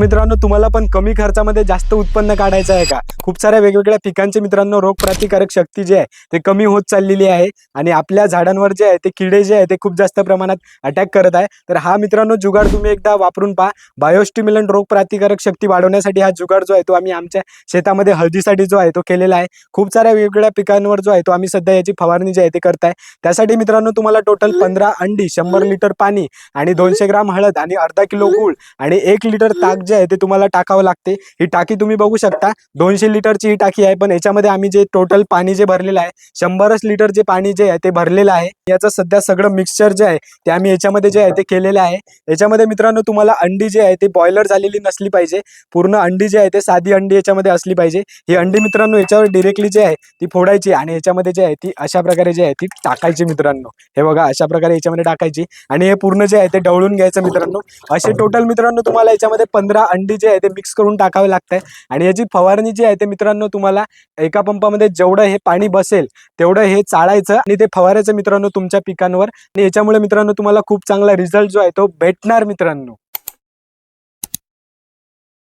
मित्रांनो, तुम्हाला पण कमी खर्चामध्ये जास्त उत्पन्न काढायचं आहे का? खूप साऱ्या वेगवेगळ्या पिकांचे मित्रांनो रोगप्रतिकारक शक्ती जी आहे ते कमी होत चाललेली आहे आणि आपल्या झाडांवर जे आहे ते किडे जे आहे ते खूप जास्त प्रमाणात अटॅक करत आहे. तर हा मित्रांनो जुगाड तुम्ही एकदा वापरून पहा. बायोस्टिम्युलंट रोगप्रतिकारक शक्ती वाढवण्यासाठी हा जुगाड जो आहे तो आम्ही आमच्या शेतामध्ये हळदीसाठी जो आहे तो केलेला आहे. खूप साऱ्या वेगवेगळ्या पिकांवर जो आहे तो आम्ही सध्या याची फवारणी जी आहे ते करताय. त्यासाठी मित्रांनो तुम्हाला टोटल 15 अंडी, 100 लिटर पाणी आणि 200 ग्राम हळद आणि अर्धा किलो गूळ आणि 1 लिटर ताक जे आहे ते तुम्हाला टाकावं लागते. ही टाकी तुम्ही बघू शकता 200 लिटरची ही टाकी आहे, पण याच्यामध्ये आम्ही जे टोटल पाणी जे भरलेलं आहे 100 लिटर जे पाणी जे आहे ते भरलेलं आहे. याचं सध्या सगळं मिक्सचर जे आहे ते आम्ही याच्यामध्ये जे आहे ते केलेलं आहे. याच्यामध्ये मित्रांनो तुम्हाला अंडी जे आहे ते बॉयलर झालेली नसली पाहिजे. पूर्ण अंडी जी आहे ते साधी अंडी याच्यामध्ये असली पाहिजे. ही अंडी मित्रांनो याच्यावर डायरेक्टली जे आहे ती फोडायची आणि याच्यामध्ये जे आहे ती अशा प्रकारे जे आहे ती टाकायची मित्रांनो. हे बघा अशा प्रकारे याच्यामध्ये टाकायची आणि हे पूर्ण जे आहे ते ढवळून घ्यायचं मित्रांनो. असे टोटल मित्रांनो तुम्हाला याच्यामध्ये 15 अंडी जे आहे ते मिक्स करून टाकावे लागते आणि याची फवारणी जी आहे ते मित्रांनो तुम्हाला एका पंपामध्ये जेवढं हे पाणी बसेल तेवढं हे चाळायचं आणि ते फवारायचं मित्रांनो तुमच्या पिकांवर आणि याच्यामुळे मित्रांनो तुम्हाला खूप चांगला रिझल्ट जो आहे तो भेटणार मित्रांनो.